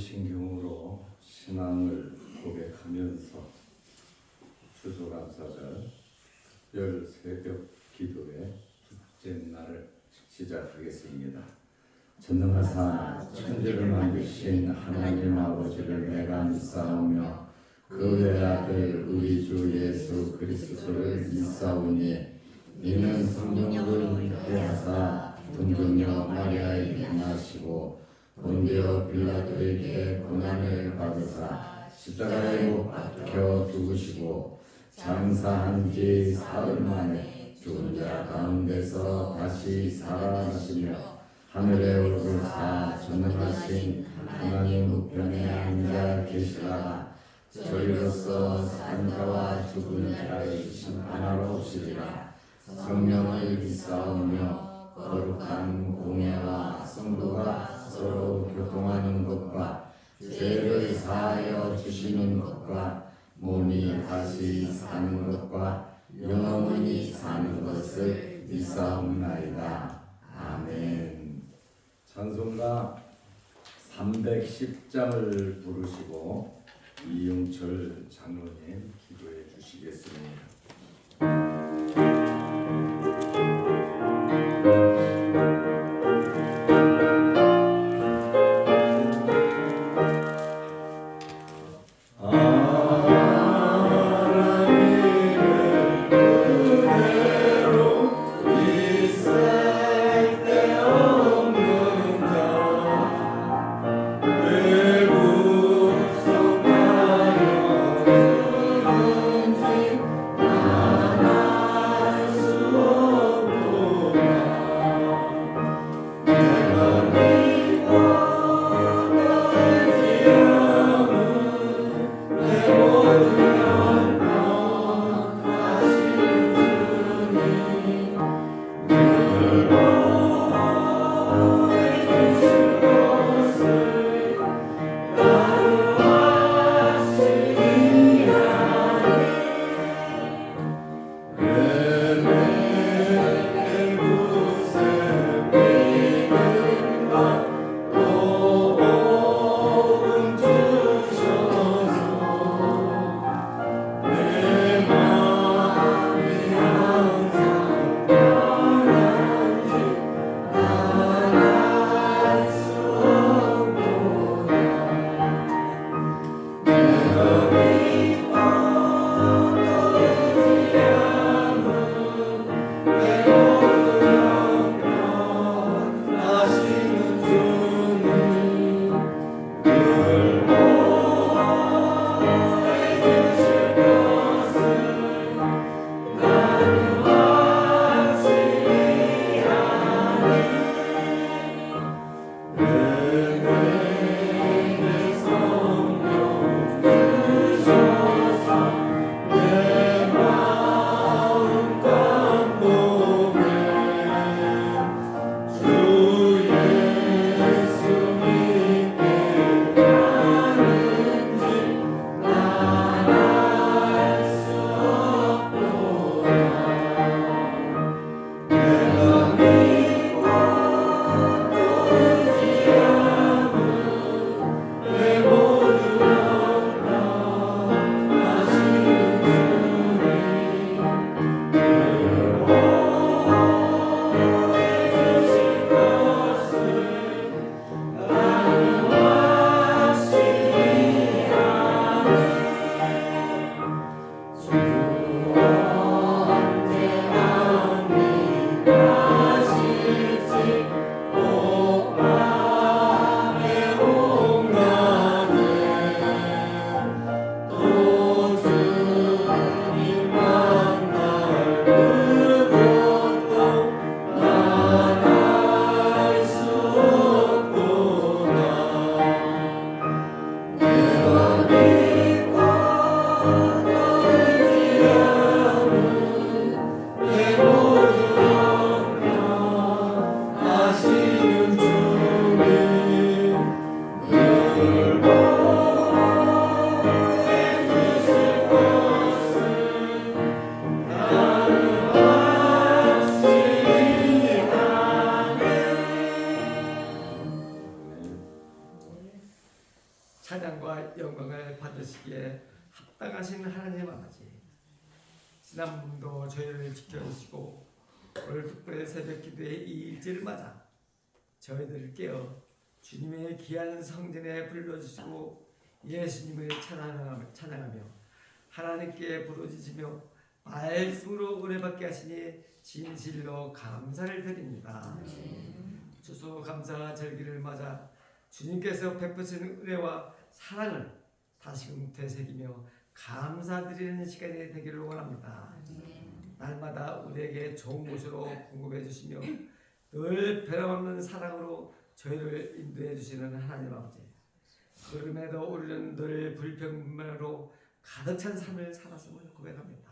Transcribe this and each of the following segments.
사도신경으로 신앙을 고백하면서 추수감사절 특별 새벽 기도의 둘째 날을 시작하겠습니다. 전능하사 천지를 만드신 하나님 아버지를 내가 믿사오며 그 외아들 우리 주 예수 그리스도를 믿사오니 이는 성령으로 잉태하사 동정녀 마리아에게 나시고 본디오 빌라도에게 고난을 받으사 십자가에 못 박혀 죽으시고 장사한 지 사흘 만에 죽은 자 가운데서 다시 살아나시며 하늘에 오르사 전능하신 하나님 우편에 앉아 계시다가 저희로서 산 자와 죽은 자를 심판하러 오시리라. 성령을 믿사오며 거룩한 공예와 성도가 서로 교통하는 것과 죄를 사하여 주시는 것과 몸이 다시 사는 것과 영원히 사는 것을 믿사옵나이다. 아멘. 찬송가 310장을 부르시고 이용철 장로님 기도해 주시겠습니다. 아 찬양과 영광을 받으시기에 합당하신 하나님 아버지, 지난번도 저희를 지켜주시고 오늘 특별히 새벽 기도의 이 일제를 맞아 저희들을 깨어 주님의 귀한 성전에 불러주시고 예수님을 찬양하며 하나님께 부르짖으며 말씀으로 은혜받게 하시니 진실로 감사를 드립니다. 추수감사 절기를 맞아 주님께서 베푸신 은혜와 사랑을 다시금 되새기며 감사드리는 시간이 되기를 원합니다. 날마다 우리에게 좋은 곳으로 공급해 주시며 늘 변함없는 사랑으로 저희를 인도해 주시는 하나님 아버지, 그럼에도 우리는 늘 불평으로 가득 찬 삶을 살았음을 고백합니다.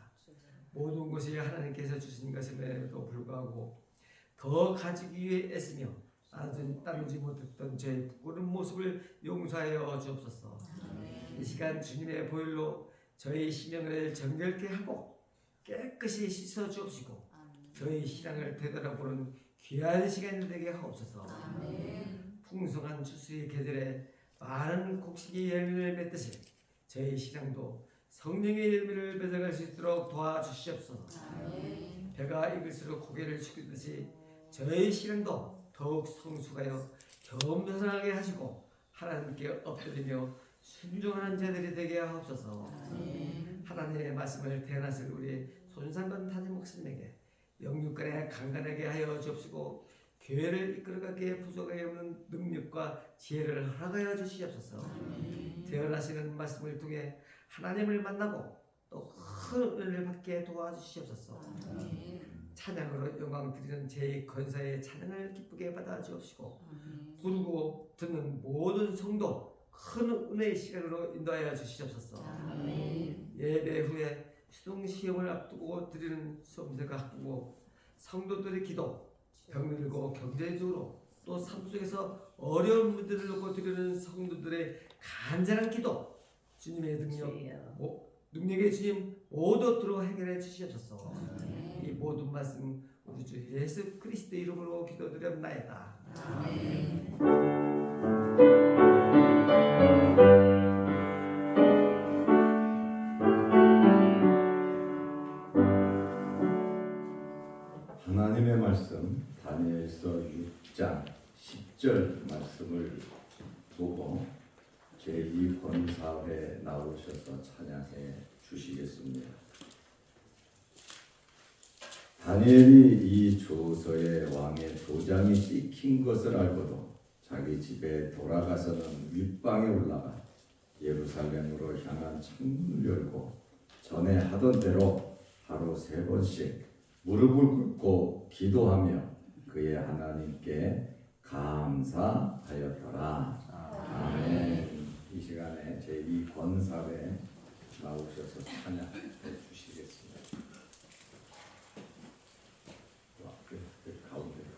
모든 것이 하나님께서 주신 것임에도 불구하고 더 가지기 위해 애쓰며 나누지 못했던 저의 부끄러운 모습을 용서하여 주옵소서. 이 시간 주님의 보혈로 저희 심령을 정결케 하고 깨끗이 씻어 주옵시고 저희 신앙을 되돌아보는 귀한 시간이 되게 하옵소서. 풍성한 추수의 계절에 많은 곡식이 열매를 맺듯이 저희 신앙도 성령의 열매를 맺어갈 수 있도록 도와주시옵소서. 배가 익을수록 고개를 숙이듯이 저희 신앙도 더욱 성숙하여 겸손하게 하시고 하나님께 엎드리며 순종하는 자들이 되게 하옵소서. 하나님의 말씀을 대하실 우리 손상건 타지 목사님에게 영육간에 강건하게 하여 주옵시고 교회를 이끌어가기에 부족하게 없는 능력과 지혜를 허락하여 주시옵소서. 대언하시는 말씀을 통해 하나님을 만나고 또 큰 은혜를 받게 도와주시옵소서. 찬양으로 영광 드리는 제 권사의 찬양을 기쁘게 받아 주옵시고 부르고 듣는 모든 성도 큰 은혜의 시간으로 인도하여 주시옵소서. 예배 후에 수동 시험을 앞두고 드리는 수험생과 학부모 성도들의 기도, 병들고 경제적으로 또 삶 속에서 어려운 문제를 놓고 드리는 성도들의 간절한 기도, 주님의 능력의 주님 모두 들어 해결해 주시옵소서. 이 모든 말씀 우리 주 예수 그리스도 이름으로 기도드렸나이다. 아멘. 하나님의 말씀 다니엘서 6장 10절 말씀을 보고 제2권사회 나오셔서 찬양해 주시겠습니다. 다니엘이 이 조서에 왕의 도장이 찍힌 것을 알고도 자기 집에 돌아가서는 윗방에 올라가 예루살렘으로 향한 창문을 열고 전에 하던 대로 하루 3번씩 무릎을 꿇고 기도하며 그의 하나님께 감사하였더라. 아멘. 이 시간에 제2권사회 나오셔서 찬양해 주시겠습니다. 그 가운데.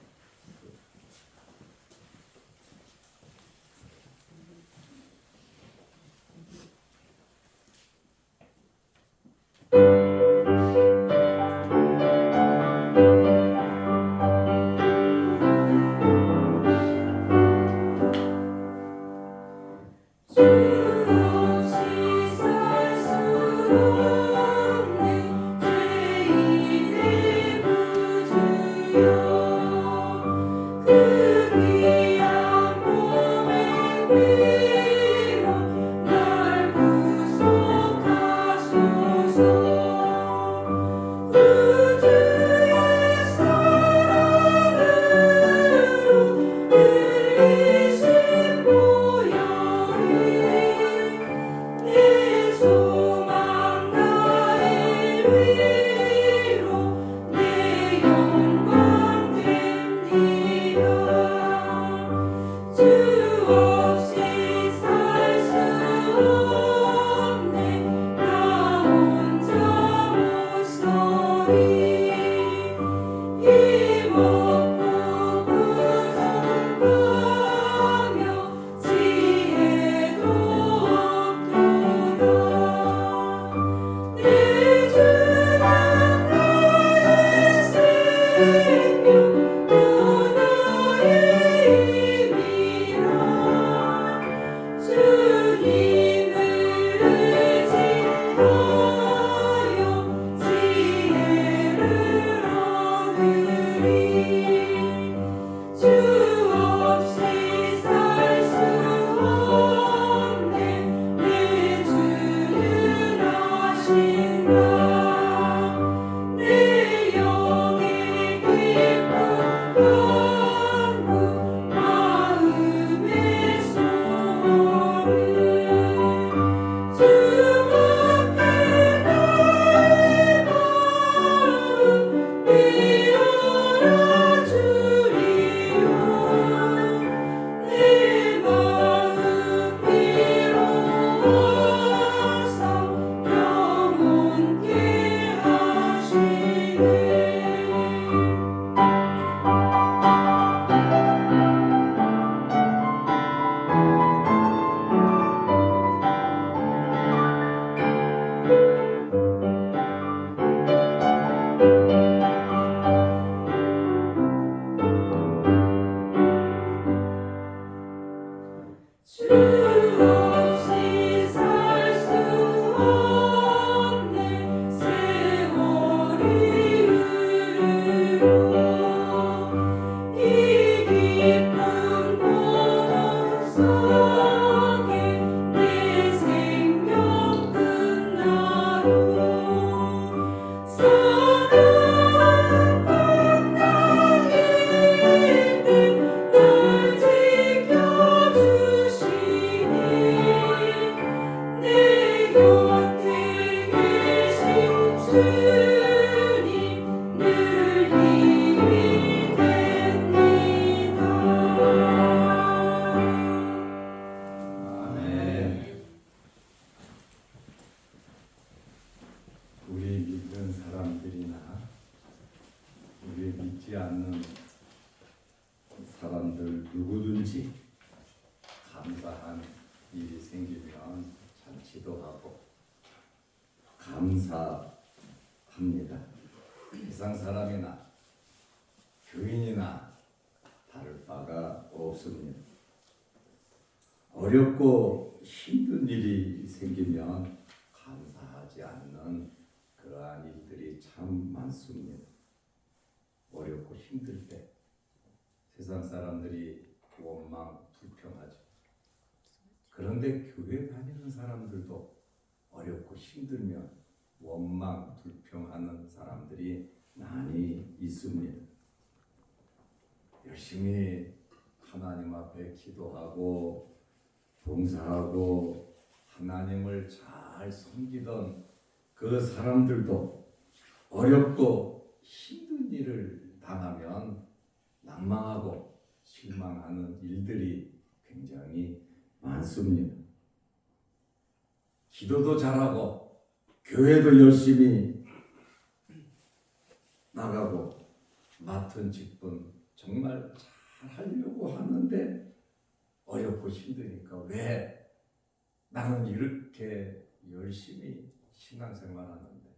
기도하고 감사합니다. 세상 사람이나 교인이나 다를 바가 없습니다. 어렵고 힘든 일이 생기면 감사하지 않는 그러한 일들이 참 많습니다. 어렵고 힘들 때 세상 사람들이 원망 불평하죠. 그런데 교회 다니는 사람들도 어렵고 힘들면 원망 불평하는 사람들이 많이 있습니다. 열심히 하나님 앞에 기도하고 봉사하고 하나님을 잘 섬기던 그 사람들도 어렵고 힘든 일을 당하면 낭망하고 실망하는 일들이 굉장히 많습니다. 기도도 잘하고 교회도 열심히 나가고 맡은 직분 정말 잘 하려고 하는데 어렵고 힘드니까 왜 나는 이렇게 열심히 신앙생활 하는데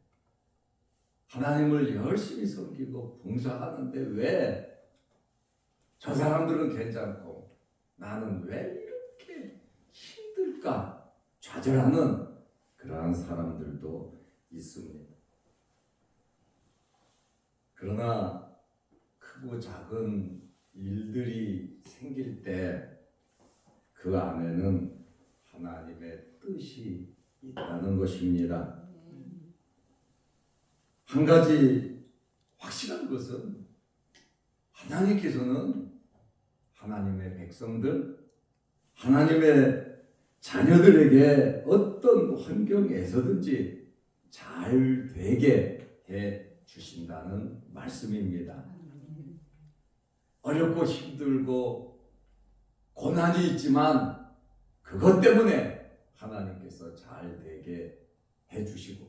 하나님을 열심히 섬기고 봉사하는데 왜 저 사람들은 괜찮고 나는 왜 이렇게 힘들까 좌절하는 그러한 사람들도 있습니다. 그러나 크고 작은 일들이 생길 때 그 안에는 하나님의 뜻이 있다는 것입니다. 한 가지 확실한 것은 하나님께서는 하나님의 백성들, 하나님의 자녀들에게 어떤 환경에서든지 잘 되게 해 주신다는 말씀입니다. 어렵고 힘들고 고난이 있지만 그것 때문에 하나님께서 잘 되게 해 주시고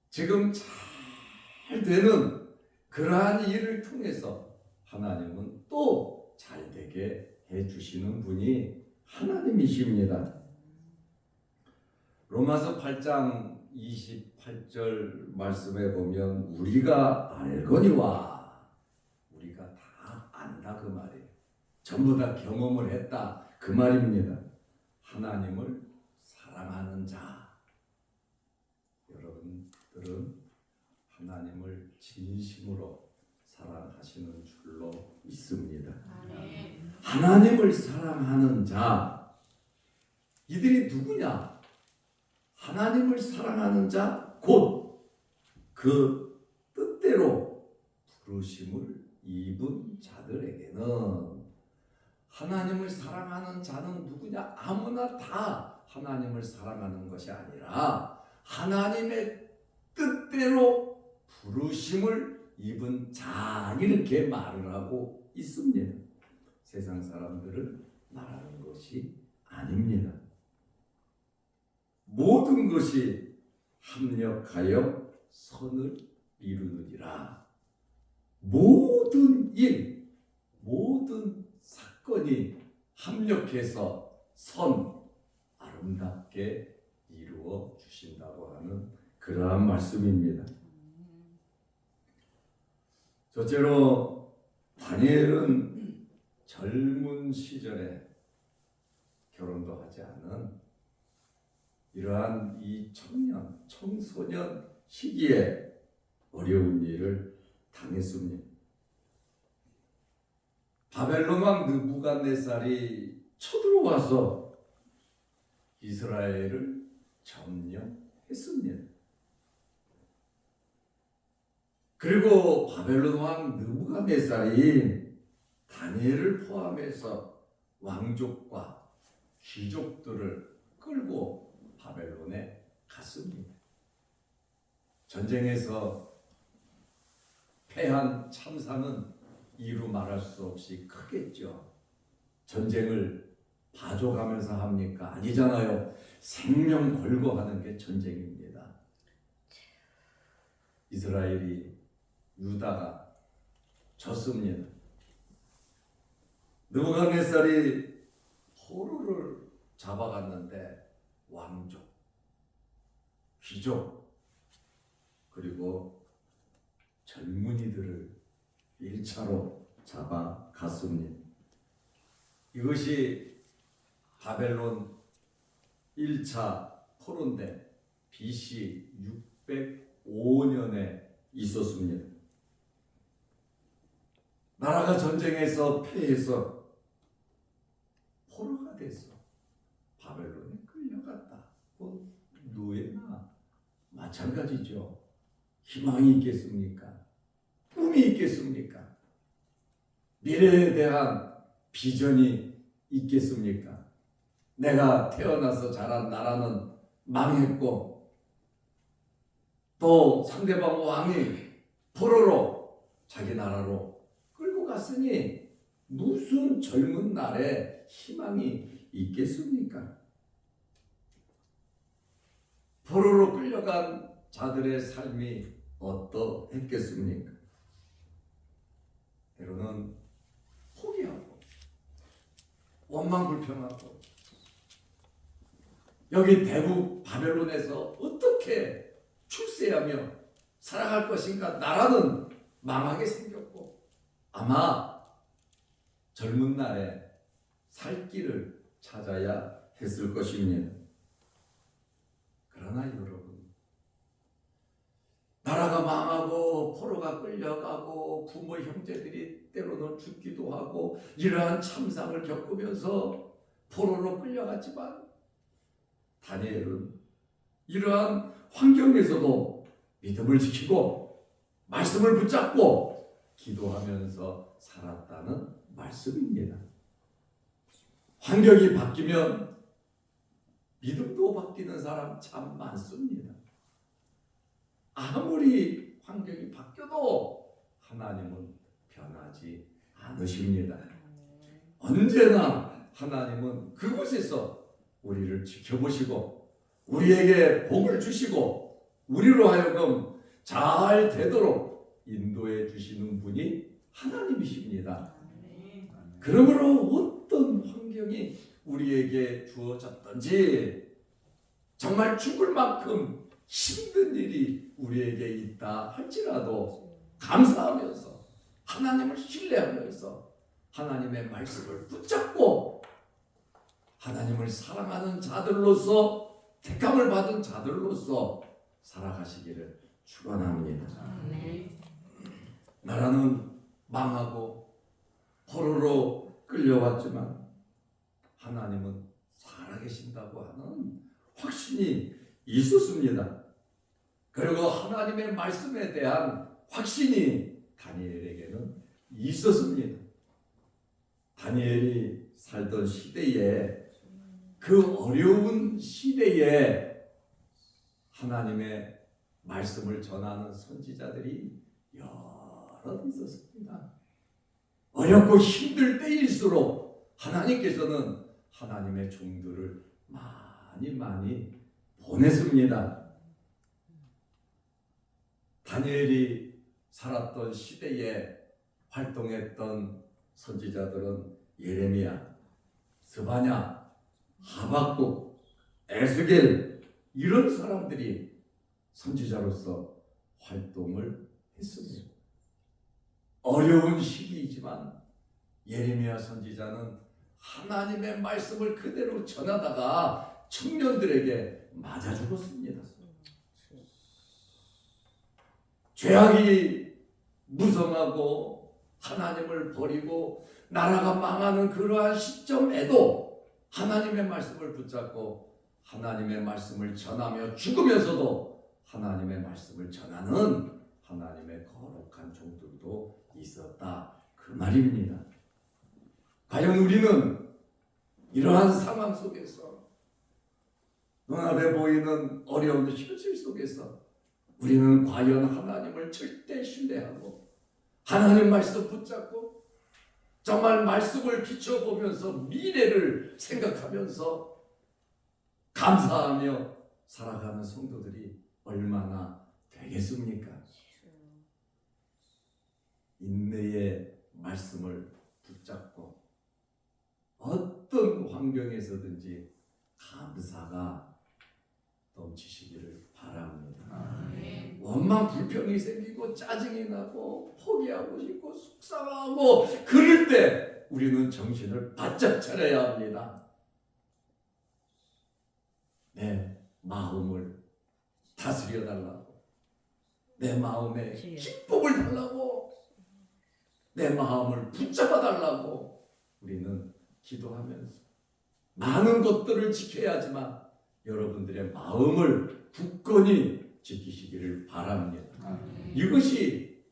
지금 잘 되는 그러한 일을 통해서 하나님은 또 잘 되게 해 주시는 분이 하나님이십니다. 로마서 8장 28절 말씀에 보면 우리가 알거니와 우리가 다 안다 그 말이에요. 전부 다 경험을 했다 그 말입니다. 하나님을 사랑하는 자. 여러분들은 하나님을 진심으로 사랑하시는 줄로 믿습니다. 하나님을 사랑하는 자, 이들이 누구냐? 하나님을 사랑하는 자, 곧 그 뜻대로 부르심을 입은 자들에게는 하나님을 사랑하는 자는 누구냐? 아무나 다 하나님을 사랑하는 것이 아니라 하나님의 뜻대로 부르심을 입은 자 이렇게 말을 하고 있습니다. 세상 사람들을 말하는 것이 아닙니다. 모든 것이 합력하여 선을 이루느니라. 모든 일, 모든 사건이 합력해서 선, 아름답게 이루어 주신다고 하는 그러한 말씀입니다. 첫째로 다니엘은 젊은 시절에 결혼도 하지 않은 이러한 이 청소년 시기에 어려운 일을 당했습니다. 바벨론 왕 느부갓네살이 쳐들어와서 이스라엘을 점령했습니다. 그리고 바벨론 왕 느부갓네살이 다니엘을 포함해서 왕족과 귀족들을 끌고 바벨론에 갔습니다. 전쟁에서 패한 참상은 이루 말할 수 없이 크겠죠. 전쟁을 봐줘가면서 합니까? 아니잖아요. 생명 걸고 하는 게 전쟁입니다. 이스라엘이 유다가 졌습니다. 느부갓네살이 포로를 잡아갔는데 왕족, 귀족, 그리고 젊은이들을 1차로 잡아갔습니다. 이것이 바벨론 1차 포로인데 BC 605년에 있었습니다. 나라가 전쟁에서 패해서 포로가 됐어. 바벨론에 끌려갔다. 뭐 누에나 마찬가지죠. 희망이 있겠습니까? 꿈이 있겠습니까? 미래에 대한 비전이 있겠습니까? 내가 태어나서 자란 나라는 망했고 또 상대방 왕이 포로로 자기 나라로 끌고 갔으니 무슨 젊은 날에 희망이 있겠습니까? 포로로 끌려간 자들의 삶이 어떠했겠습니까? 때로는 포기하고 원망불평하고 여기 대국 바벨론에서 어떻게 출세하며 살아갈 것인가, 나라는 망하게 생겼고 아마 젊은 날에 살 길을 찾아야 했을 것입니다. 그러나 여러분, 나라가 망하고 포로가 끌려가고 부모 형제들이 때로는 죽기도 하고 이러한 참상을 겪으면서 포로로 끌려갔지만 다니엘은 이러한 환경에서도 믿음을 지키고 말씀을 붙잡고 기도하면서 살았다는 말씀입니다. 환경이 바뀌면 믿음도 바뀌는 사람 참 많습니다. 아무리 환경이 바뀌어도 하나님은 변하지 않으십니다. 언제나 하나님은 그곳에서 우리를 지켜보시고 우리에게 복을 주시고 우리로 하여금 잘 되도록 인도해 주시는 분이 하나님이십니다. 그러므로 어떤 환경이 우리에게 주어졌든지 정말 죽을 만큼 힘든 일이 우리에게 있다 할지라도 감사하면서 하나님을 신뢰하면서 하나님의 말씀을 붙잡고 하나님을 사랑하는 자들로서 택함을 받은 자들로서 살아가시기를 축원합니다. 나라는 망하고 포로로 끌려왔지만 하나님은 살아계신다고 하는 확신이 있었습니다. 그리고 하나님의 말씀에 대한 확신이 다니엘에게는 있었습니다. 다니엘이 살던 시대에, 그 어려운 시대에 하나님의 말씀을 전하는 선지자들이 여러 있었습니다. 어렵고 힘들 때일수록 하나님께서는 하나님의 종들을 많이 보냈습니다. 다니엘이 살았던 시대에 활동했던 선지자들은 예레미야, 스바냐, 하박국, 에스겔, 이런 사람들이 선지자로서 활동을 했습니다. 어려운 시기이지만 예레미야 선지자는 하나님의 말씀을 그대로 전하다가 청년들에게 맞아 죽었습니다. 죄악이 무성하고 하나님을 버리고 나라가 망하는 그러한 시점에도 하나님의 말씀을 붙잡고 하나님의 말씀을 전하며 죽으면서도 하나님의 말씀을 전하는 하나님의 거룩한 종들도 있었다, 그 말입니다. 과연 우리는 이러한 상황 속에서, 눈앞에 보이는 어려운 현실 속에서 우리는 과연 하나님을 절대 신뢰하고 하나님 말씀 붙잡고 정말 말씀을 비춰보면서 미래를 생각하면서 감사하며 살아가는 성도들이 얼마나 되겠습니까? 인내의 말씀을 붙잡고 어떤 환경에서든지 감사가 넘치시기를 바랍니다. 아멘. 원망 불평이 생기고 짜증이 나고 포기하고 싶고 속상하고 그럴 때 우리는 정신을 바짝 차려야 합니다. 내 마음을 다스려 달라고, 내 마음에 기쁨을 달라고, 내 마음을 붙잡아 달라고 우리는 기도하면서 많은 것들을 지켜야 하지만 여러분들의 마음을 굳건히 지키시기를 바랍니다. 아멘. 이것이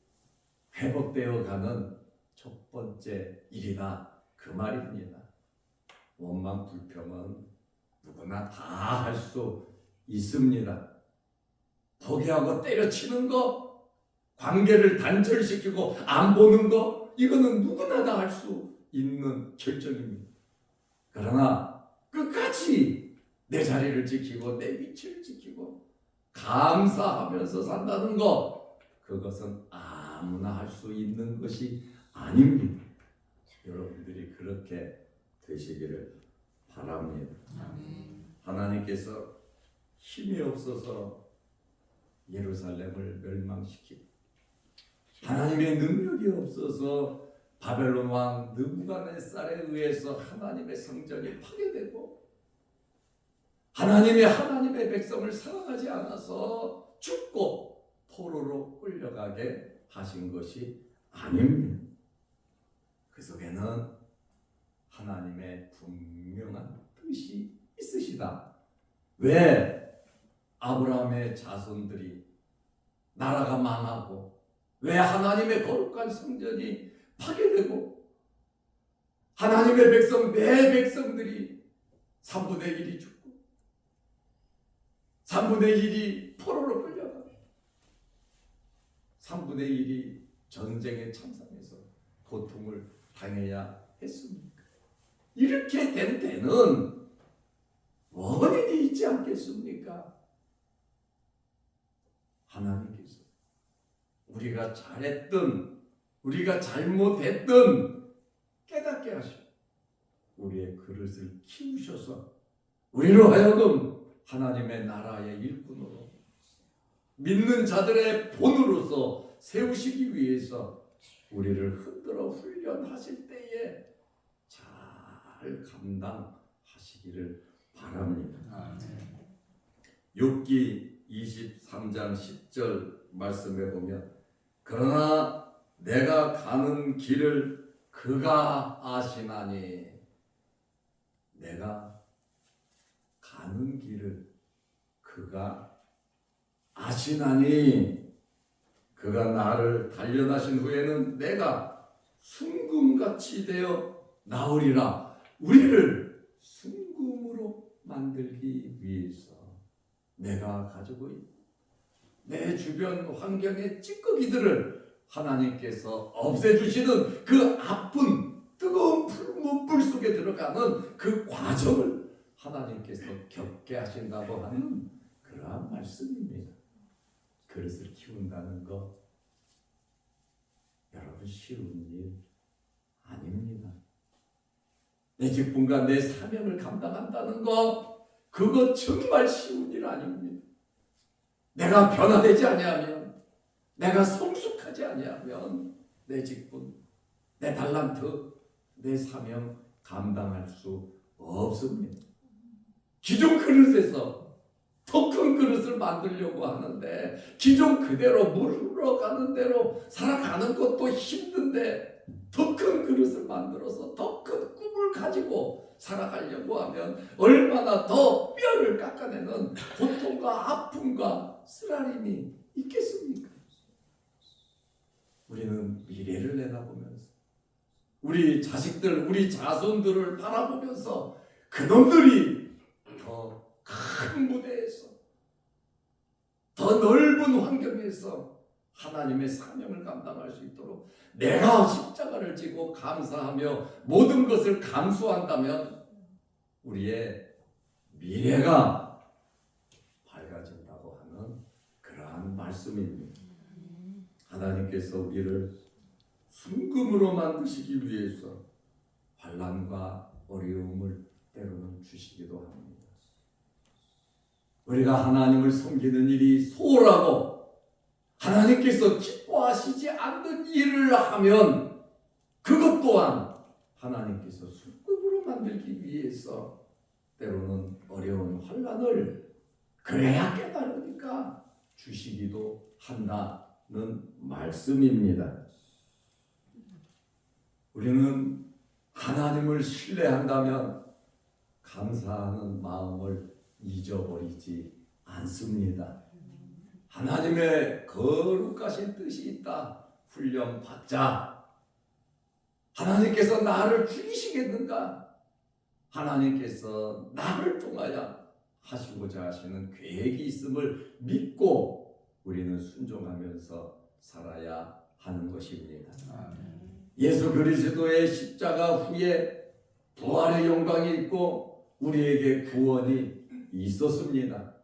회복되어 가는 첫 번째 일이다, 그 말입니다. 원망 불평은 누구나 다 할 수 있습니다. 포기하고 때려치는 거, 관계를 단절시키고 안 보는 거, 이거는 누구나 다 할 수 있는 결정입니다. 그러나 끝까지 내 자리를 지키고 내 위치를 지키고 감사하면서 산다는 것, 그것은 아무나 할 수 있는 것이 아닙니다. 여러분들이 그렇게 되시기를 바랍니다. 아멘. 하나님께서 힘이 없어서 예루살렘을 멸망시키고 하나님의 능력이 없어서 바벨론 왕 느부갓네살에 의해서 하나님의 성전이 파괴되고 하나님의 백성을 사랑하지 않아서 죽고 포로로 끌려가게 하신 것이 아닙니다. 그 속에는 하나님의 분명한 뜻이 있으시다. 왜 아브라함의 자손들이 나라가 망하고 왜 하나님의 거룩한 성전이 파괴되고 하나님의 백성 내 백성들이 3분의 1이 죽고 3분의 1이 포로로 끌려가고 3분의 1이 전쟁의 참상에서 고통을 당해야 했습니까? 이렇게 된 데는 원인이 있지 않겠습니까? 하나님께서 우리가 잘했든 우리가 잘못했든 깨닫게 하시고 우리의 그릇을 키우셔서 우리로 하여금 하나님의 나라의 일꾼으로 믿는 자들의 본으로서 세우시기 위해서 우리를 흔들어 훈련하실 때에 잘 감당하시기를 바랍니다. 아멘. 욥기 23장 10절 말씀에 보면 그러나 내가 가는 길을 그가 아시나니 내가 가는 길을 그가 아시나니 그가 나를 단련하신 후에는 내가 순금같이 되어 나오리라. 우리를 순금으로 만들기 위해서 내가 가지고 있는 내 주변 환경의 찌꺼기들을 하나님께서 없애주시는 그 아픈 뜨거운 불 속에 들어가는 그 과정을 하나님께서 겪게 하신다고 하는 그러한 말씀입니다. 그릇을 키운다는 것 여러분 쉬운 일 아닙니다. 내 직분과 내 사명을 감당한다는 것 그거 정말 쉬운 일 아닙니다. 내가 변화되지 아니하면 내가 성숙하지 아니하면 내 직분, 내 달란트, 내 사명 감당할 수 없습니다. 기존 그릇에서 더 큰 그릇을 만들려고 하는데 기존 그대로 물러가는 대로 살아가는 것도 힘든데 더 큰 그릇을 만들어서 더 큰 꿈을 가지고 살아가려고 하면 얼마나 더 뼈를 깎아내는 고통과 아픔과 쓰라림이 있겠습니까? 우리는 미래를 내다보면서 우리 자식들, 우리 자손들을 바라보면서 그놈들이 더 큰 무대에서 더 넓은 환경에서 하나님의 사명을 감당할 수 있도록 내가 십자가를 지고 감사하며 모든 것을 감수한다면 우리의 미래가 밝아진다고 하는 그러한 말씀입니다. 하나님께서 우리를 순금으로 만드시기 위해서 환난과 어려움을 때로는 주시기도 합니다. 우리가 하나님을 섬기는 일이 소홀하고 하나님께서 기뻐하시지 않는 일을 하면 그것 또한 하나님께서 순금으로 만들기 위해서 때로는 어려운 환난을 그래야 깨달으니까 주시기도 한다는 말씀입니다. 우리는 하나님을 신뢰한다면 감사하는 마음을 잊어버리지 않습니다. 하나님의 거룩하신 뜻이 있다. 훈련 받자. 하나님께서 나를 죽이시겠는가? 하나님께서 나를 통하여 하시고자 하시는 계획이 있음을 믿고 우리는 순종하면서 살아야 하는 것입니다. 예수 그리스도의 십자가 후에 부활의 영광이 있고 우리에게 구원이 있었습니다.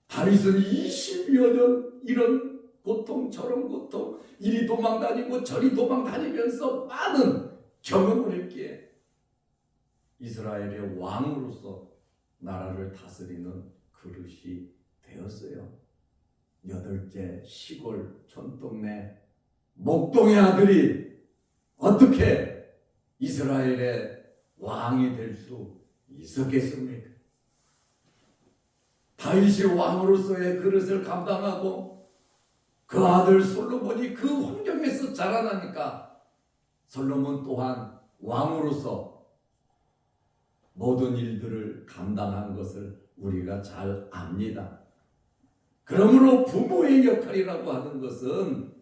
다윗은 20여 년 이런 고통 저런 고통 이리 도망다니고 저리 도망다니면서 많은 경험을 했기에 이스라엘의 왕으로서 나라를 다스리는 그릇이 되었어요. 8째 시골 촌동네 목동의 아들이 어떻게 이스라엘의 왕이 될 수 있었겠습니까? 다윗이 왕으로서의 그릇을 감당하고 그 아들 솔로몬이 그 환경에서 자라나니까 솔로몬 또한 왕으로서 모든 일들을 감당한 것을 우리가 잘 압니다. 그러므로 부모의 역할이라고 하는 것은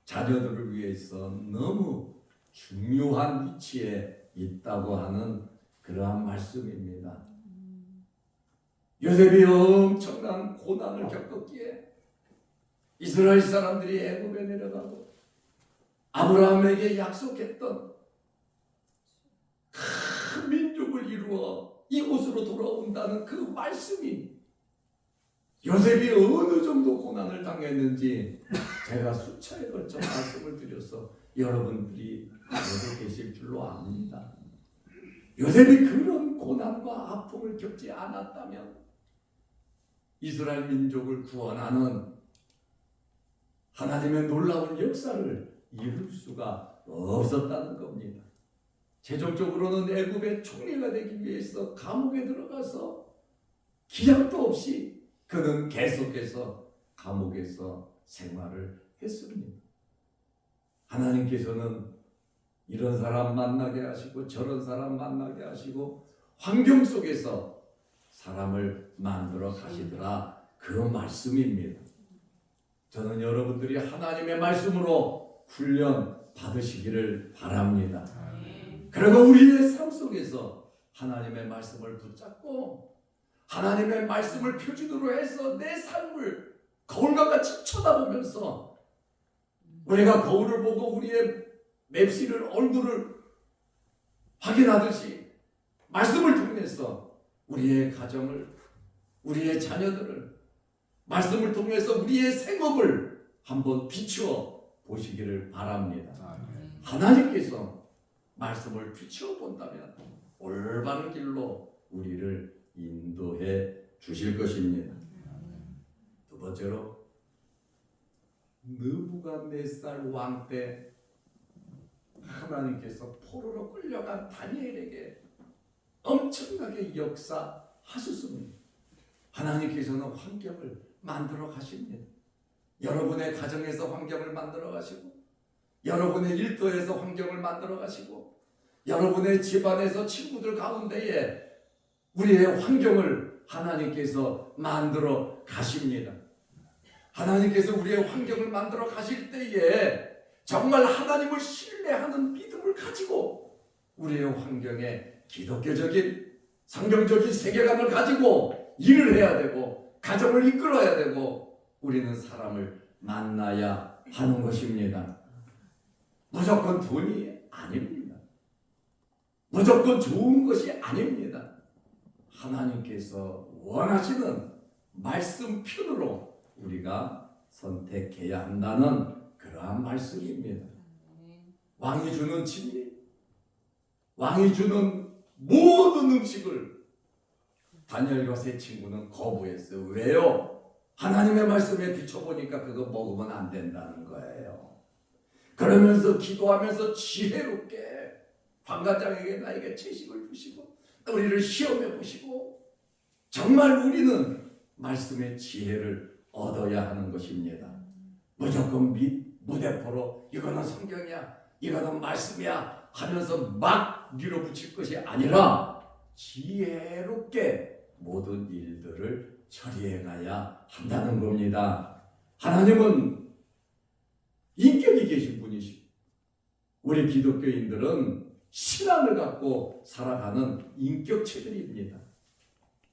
자녀들을 위해서 너무 중요한 위치에 있다고 하는 그러한 말씀입니다. 요셉이 엄청난 고난을 겪었기에 이스라엘 사람들이 애굽에 내려가고 아브라함에게 약속했던 큰 민족을 이루어 이곳으로 돌아온다는 그 말씀이 요셉이 어느 정도 고난을 당했는지 제가 수차에 걸쳐 말씀을 드려서 여러분들이 알고 계실 줄로 압니다. 요셉이 그런 고난과 아픔을 겪지 않았다면 이스라엘 민족을 구원하는 하나님의 놀라운 역사를 이룰 수가 없었다는 겁니다. 최종적으로는 애굽의 총리가 되기 위해서 감옥에 들어가서 기약도 없이 그는 계속해서 감옥에서 생활을 했습니다. 하나님께서는 이런 사람 만나게 하시고 저런 사람 만나게 하시고 환경 속에서 사람을 만들어 가시더라. 그 말씀입니다. 저는 여러분들이 하나님의 말씀으로 훈련 받으시기를 바랍니다. 그리고 우리의 삶 속에서 하나님의 말씀을 붙잡고 하나님의 말씀을 표준으로 해서 내 삶을 거울과 같이 쳐다보면서 우리가 거울을 보고 우리의 맵시를 얼굴을 확인하듯이 말씀을 통해서 우리의 가정을 우리의 자녀들을 말씀을 통해서 우리의 생업을 한번 비추어 보시기를 바랍니다. 하나님께서 말씀을 비추어 본다면 올바른 길로 우리를 인도해 주실 것입니다. 두 번째로 느부갓네살 왕 때 하나님께서 포로로 끌려간 다니엘에게 엄청나게 역사하셨습니다. 하나님께서는 환경을 만들어 가십니다. 여러분의 가정에서 환경을 만들어 가시고 여러분의 일터에서 환경을 만들어 가시고 여러분의 집안에서 친구들 가운데에 우리의 환경을 하나님께서 만들어 가십니다. 하나님께서 우리의 환경을 만들어 가실 때에 정말 하나님을 신뢰하는 믿음을 가지고 우리의 환경에 기독교적인 성경적인 세계관을 가지고 일을 해야 되고 가정을 이끌어야 되고 우리는 사람을 만나야 하는 것입니다. 무조건 돈이 아닙니다. 무조건 좋은 것이 아닙니다. 하나님께서 원하시는 말씀편으로 우리가 선택해야 한다는 그러한 말씀입니다. 왕이 주는 진리, 왕이 주는 모든 음식을 다니엘과 세 친구는 거부했어요. 왜요? 하나님의 말씀에 비춰보니까 그거 먹으면 안 된다는 거예요. 그러면서 기도하면서 지혜롭게 관관장에게 나에게 채식을 주시고 우리를 시험해 보시고 정말 우리는 말씀의 지혜를 얻어야 하는 것입니다. 무조건 무대포로 이거는 성경이야, 이거는 말씀이야 하면서 막 밀어붙일 것이 아니라 지혜롭게 모든 일들을 처리해 가야 한다는 겁니다. 하나님은 인격이 계신 분이시고 우리 기독교인들은 신앙을 갖고 살아가는 인격체들입니다.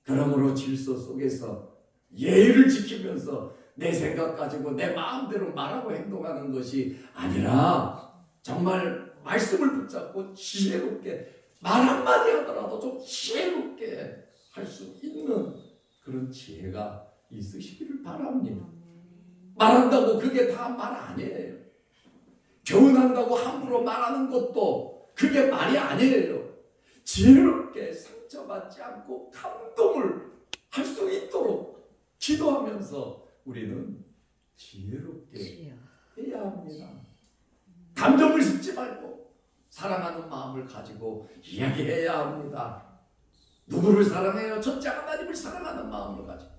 그러므로 질서 속에서 예의를 지키면서 내 생각 가지고 내 마음대로 말하고 행동하는 것이 아니라 정말 말씀을 붙잡고 지혜롭게 말 한마디 하더라도 좀 지혜롭게 할 수 있는 그런 지혜가 있으시기를 바랍니다. 말한다고 그게 다 말 아니에요. 교훈한다고 함부로 말하는 것도 그게 말이 아니에요. 지혜롭게 상처받지 않고 감동을 할 수 있도록 기도하면서 우리는 지혜롭게 해야 합니다. 감정을 싣지 말고 사랑하는 마음을 가지고 이야기해야 합니다. 누구를 사랑해요? 첫째 하나님을 사랑하는 마음을 가지고,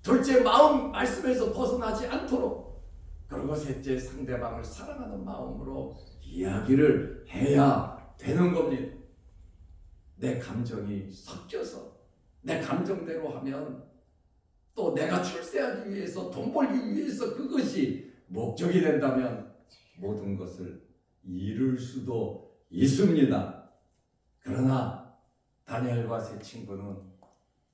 둘째 마음 말씀에서 벗어나지 않도록, 그리고 셋째 상대방을 사랑하는 마음으로 이야기를 해야 되는 겁니다. 내 감정이 섞여서 내 감정대로 하면 또 내가 출세하기 위해서 돈 벌기 위해서 그것이 목적이 된다면 모든 것을 잃을 수도 있습니다. 그러나 다니엘과 세 친구는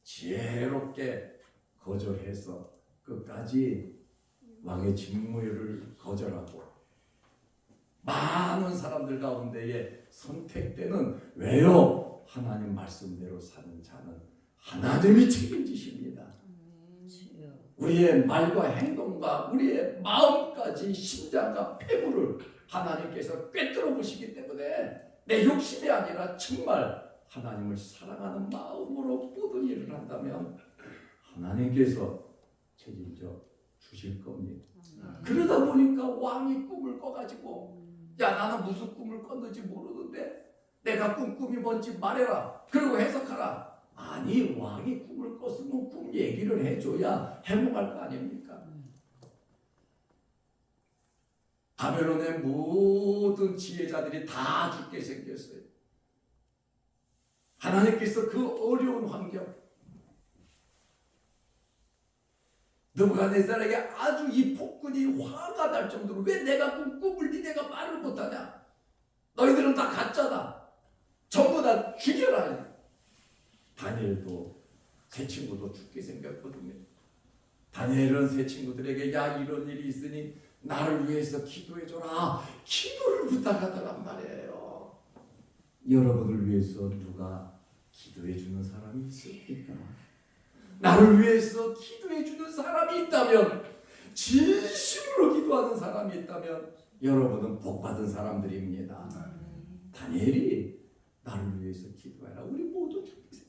지혜롭게 거절해서 끝까지 왕의 직무를 거절하고 많은 사람들 가운데에 선택되는, 왜요? 하나님 말씀대로 사는 자는 하나님이 책임지십니다. 우리의 말과 행동과 우리의 마음까지 심장과 폐부를 하나님께서 꿰뚫어 보시기 때문에 내 욕심이 아니라 정말 하나님을 사랑하는 마음으로 모든 일을 한다면 하나님께서 책임져 주실 겁니다. 그러다 보니까 왕이 꿈을 꿔가지고, 야 나는 무슨 꿈을 꿨는지 모르는데 내가 꾼 꿈이 뭔지 말해라, 그리고 해석하라. 아니, 왕이 꿈을 꿨으면 꿈 얘기를 해줘야 해몽할 거 아닙니까? 바벨론의 모든 지혜자들이 다 죽게 생겼어요. 하나님께서 그 어려운 환경, 느부갓네살에게 아주 이 폭군이 화가 날 정도로, 왜 내가 꾼 꿈을 니네가 말을 못하냐? 너희들은 다 가짜다. 전부 다 죽여라. 다니엘도 세 친구도 죽게 생겼거든요. 다니엘은 세 친구들에게 야 이런 일이 있으니 나를 위해서 기도해줘라, 기도를 부탁하더란 말이에요. 여러분을 위해서 누가 기도해주는 사람이 있습니까? 나를 위해서 기도해주는 사람이 있다면, 진심으로 기도하는 사람이 있다면 여러분은 복받은 사람들입니다. 다니엘이 나를 위해서 기도해라, 우리 모두 죽게 생겼다.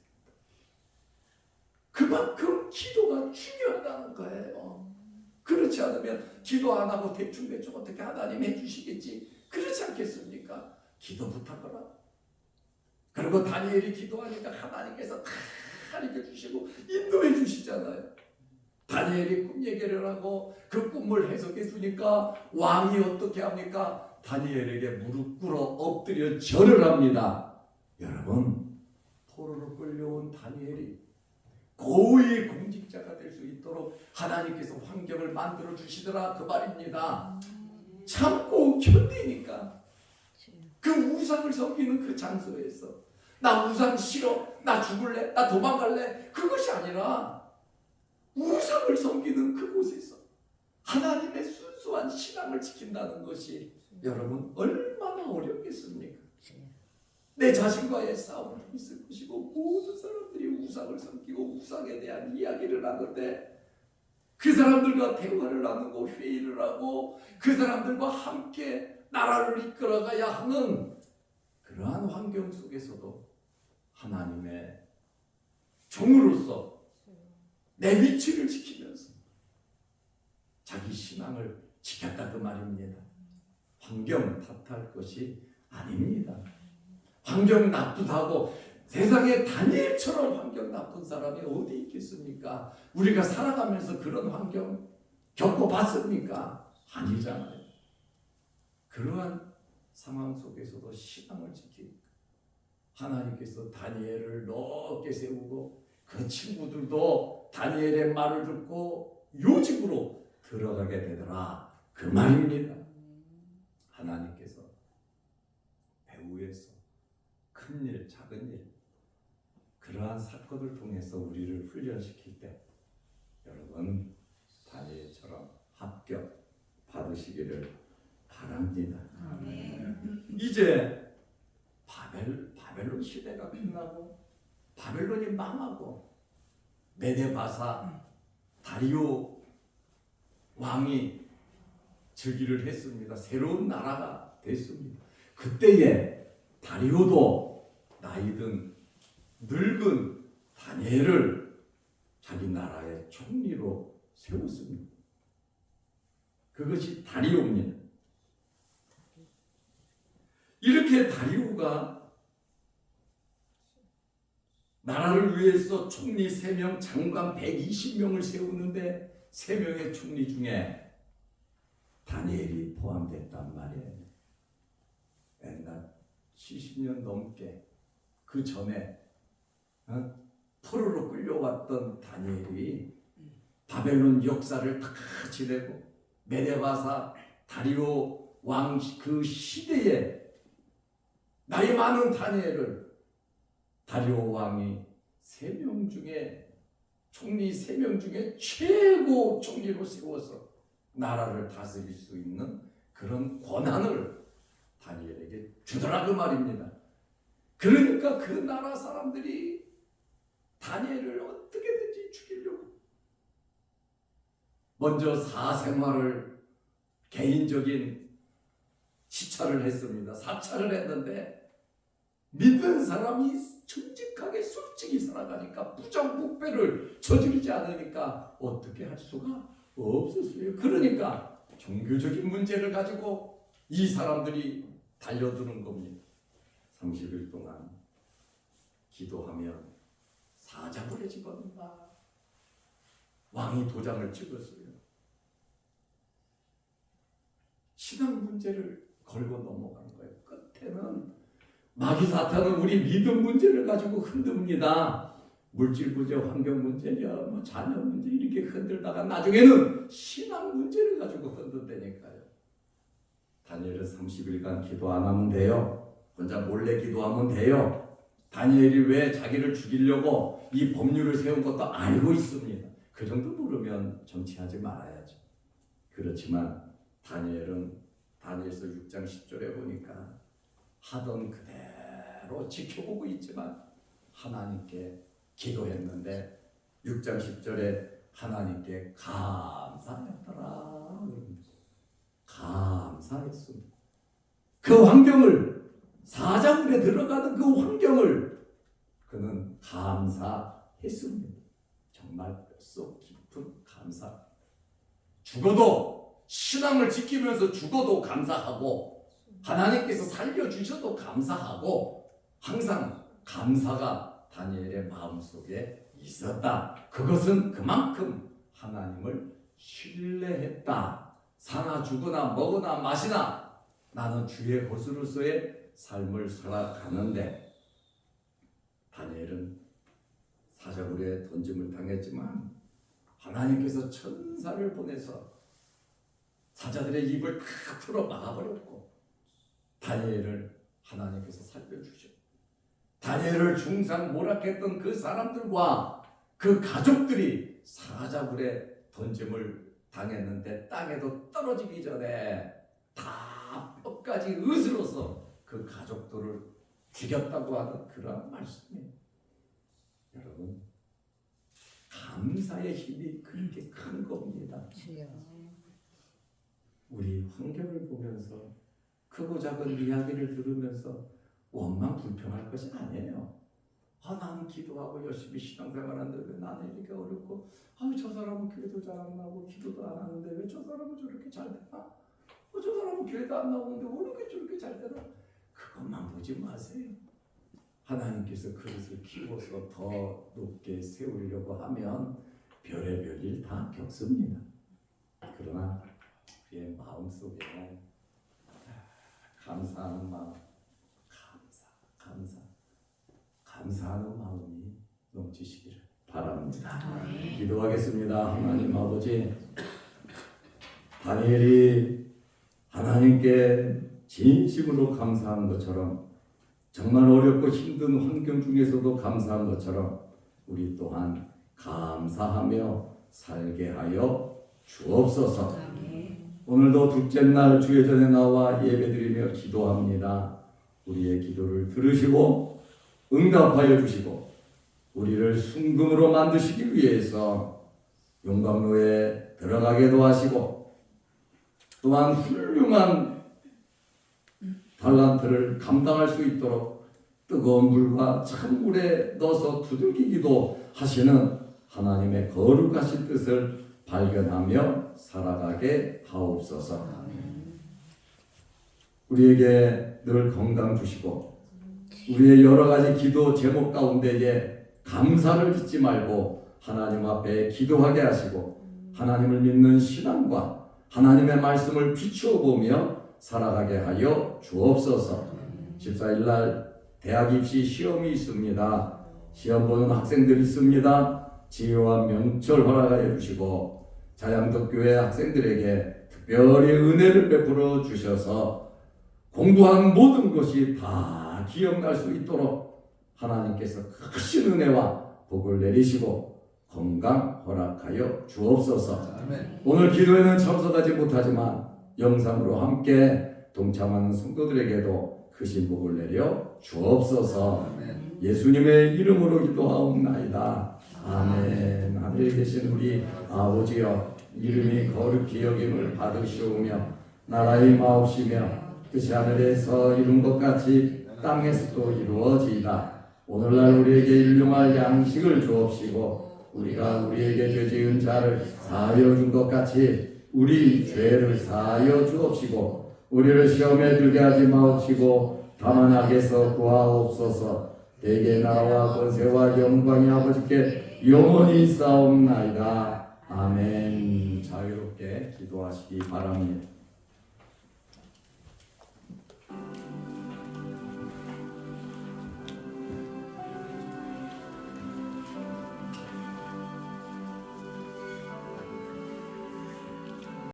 그만큼 기도가 중요하다는 거예요. 그렇지 않으면 기도 안 하고 대충 어떻게 하나님 해주시겠지, 그렇지 않겠습니까? 기도 부탁하라. 그리고 다니엘이 기도하니까 하나님께서 다 가르쳐 주시고 인도해 주시잖아요. 다니엘이 꿈 얘기를 하고 그 꿈을 해석해 주니까 왕이 어떻게 합니까? 다니엘에게 무릎 꿇어 엎드려 절을 합니다. 여러분, 포로로 끌려온 다니엘이 고위의 공직자가 될 수 있도록 하나님께서 환경을 만들어 주시더라, 그 말입니다. 참고 견디니까 그 우상을 섬기는 그 장소에서, 나 우상 싫어, 나 죽을래, 나 도망갈래, 그것이 아니라 우상을 섬기는 그곳에서 하나님의 순수한 신앙을 지킨다는 것이 여러분 얼마나 어렵겠습니까? 내 자신과의 싸움도 있을 것이고, 모든 사람들이 우상을 섬기고 우상에 대한 이야기를 하는데 그 사람들과 대화를 나누고 회의를 하고 그 사람들과 함께 나라를 이끌어가야 하는 그러한 환경 속에서도 하나님의 종으로서 내 위치를 지키면서 자기 신앙을 지켰다 그 말입니다. 환경 탓할 것이 아닙니다. 환경 나쁘다고 세상에 다니엘처럼 환경 나쁜 사람이 어디 있겠습니까? 우리가 살아가면서 그런 환경 겪어봤습니까? 아니잖아요. 그러한 상황 속에서도 신앙을 지키고 하나님께서 다니엘을 높게 세우고 그 친구들도 다니엘의 말을 듣고 요직으로 들어가게 되더라 그 말입니다. 하나님께서 배후에서 큰일 작은 일 그러한 사건을 통해서 우리를 훈련시킬 때 여러분 다니엘처럼 합격 받으시기를 바랍니다. 이제 바벨론 시대가 끝나고 바벨론이 망하고 메데바사 다리오 왕이 즉위를 했습니다. 새로운 나라가 됐습니다. 그때에 다리오도 나이든 늙은 다니엘을 자기 나라의 총리로 세웠습니다. 그것이 다리오입니다. 이렇게 다리오가 나라를 위해서 총리 3명, 장관 120명을 세우는데 3명의 총리 중에 다니엘이 포함됐단 말이에요. 옛날 70년 넘게 그 전에 포로로 끌려왔던 다니엘이 바벨론 역사를 다 지내고 메데바사 다리오 왕 그 시대에 나이 많은 다니엘을 다리오 왕이 3명 중에 총리 3명 중에 최고 총리로 세워서 나라를 다스릴 수 있는 그런 권한을 다니엘에게 주더라 그 말입니다. 그러니까 그 나라 사람들이 다니엘을 어떻게든지 죽이려고 먼저 사생활을 개인적인 시찰을 했습니다. 사찰을 했는데 믿는 사람이 정직하게 솔직히 살아가니까 부정부패를 저지르지 않으니까 어떻게 할 수가 없었어요. 그러니까 종교적인 문제를 가지고 이 사람들이 달려드는 겁니다. 30일 동안 기도하면 사자굴에 집어넣는다. 왕이 도장을 찍었어요. 신앙 문제를 걸고 넘어간 거예요. 끝에는 마귀 사탄은 우리 믿음 문제를 가지고 흔듭니다. 물질 문제, 환경 문제, 뭐 자녀 문제 이렇게 흔들다가 나중에는 신앙 문제를 가지고 흔든다니까요. 다니엘은 30일간 기도 안 하면 돼요. 혼자 몰래 기도하면 돼요. 다니엘이 왜 자기를 죽이려고 이 법률을 세운 것도 알고 있습니다. 그 정도 모르면 정치하지 말아야죠. 그렇지만 다니엘은 다니엘서 6장 10절에 보니까 하던 그대로 지켜보고 있지만 하나님께 기도했는데 6장 10절에 하나님께 감사했더라. 감사했습니다. 그 환경을 사자굴에 들어가는 그 환경을 그는 감사했습니다. 정말 뼛속 깊은 감사. 죽어도 신앙을 지키면서 죽어도 감사하고 하나님께서 살려주셔도 감사하고 항상 감사가 다니엘의 마음속에 있었다. 그것은 그만큼 하나님을 신뢰했다. 사나 죽으나 먹으나 마시나 나는 주의 것으로서의 삶을 살아가는데 다니엘은 사자굴에 던짐을 당했지만 하나님께서 천사를 보내서 사자들의 입을 다 틀어 막아버렸고 다니엘을 하나님께서 살려주셨고 다니엘을 중상 모락했던 그 사람들과 그 가족들이 사자굴에 던짐을 당했는데 땅에도 떨어지기 전에 다 뼈까지 으스러서 그 가족들을 죽였다고 하는 그런 말씀이에요. 여러분 감사의 힘이 그렇게 큰 겁니다. 우리 환경을 보면서 크고 작은 이야기를 들으면서 원망 불평할 것이 아니에요. 나는 기도하고 열심히 신앙생활하는데 왜 나는 이렇게 어렵고, 저 사람은 교회도 잘 안 나오고 기도도 안 하는데 왜 저 사람은 저렇게 잘 되나? 저 사람은 교회도 안 나오는데 왜 이렇게 저렇게 잘 되나? 그것만 보지 마세요. 하나님께서 그것을 키워서 더 높게 세우려고 하면 별의별 일 다 겪습니다. 그러나 그의 마음속에 감사하는 마음, 감사하는 마음이 넘치시기를 바랍니다. 기도하겠습니다. 하나님 아버지, 다니엘이 하나님께 진심으로 감사한 것처럼, 정말 어렵고 힘든 환경 중에서도 감사한 것처럼 우리 또한 감사하며 살게 하여 주옵소서. 오늘도 둘째 날 주의 전에 나와 예배드리며 기도합니다. 우리의 기도를 들으시고 응답하여 주시고 우리를 순금으로 만드시기 위해서 용광로에 들어가게 도와시고, 또한 훌륭한 달란트를 감당할 수 있도록 뜨거운 물과 찬물에 넣어서 두들기기도 하시는 하나님의 거룩하신 뜻을 발견하며 살아가게 하옵소서. 우리에게 늘 건강 주시고 우리의 여러 가지 기도 제목 가운데에 감사를 잊지 말고 하나님 앞에 기도하게 하시고, 하나님을 믿는 신앙과 하나님의 말씀을 비추어 보며 살아가게 하여 주옵소서. 14일 날 대학 입시 시험이 있습니다. 시험 보는 학생들이 있습니다. 지혜와 명철 허락하여 주시고 자양덕교회 학생들에게 특별히 은혜를 베풀어 주셔서 공부한 모든 것이 다 기억날 수 있도록 하나님께서 크신 은혜와 복을 내리시고 건강 허락하여 주옵소서. 아멘. 오늘 기도에는 참석하지 못하지만 영상으로 함께 동참하는 성도들에게도 크신 복을 내려 주옵소서. 아멘. 예수님의 이름으로 기도하옵나이다. 아멘. 하늘에 계신 우리 아버지여, 이름이 거룩히 여김을 받으시오며 나라의 마옵시며 뜻이 하늘에서 이룬 것 같이 땅에서도 이루어지이다. 오늘날 우리에게 일용할 양식을 주옵시고 우리가 우리에게 죄 지은 자를 사하여 준 것 같이 우리 죄를 사하여 주옵시고 우리를 시험에 들게 하지 마옵시고 다만 악에서 구하옵소서. 대개 나라와 권세와 영광이 아버지께 영원히 있사옵나이다. 아멘. 자유롭게 기도하시기 바랍니다.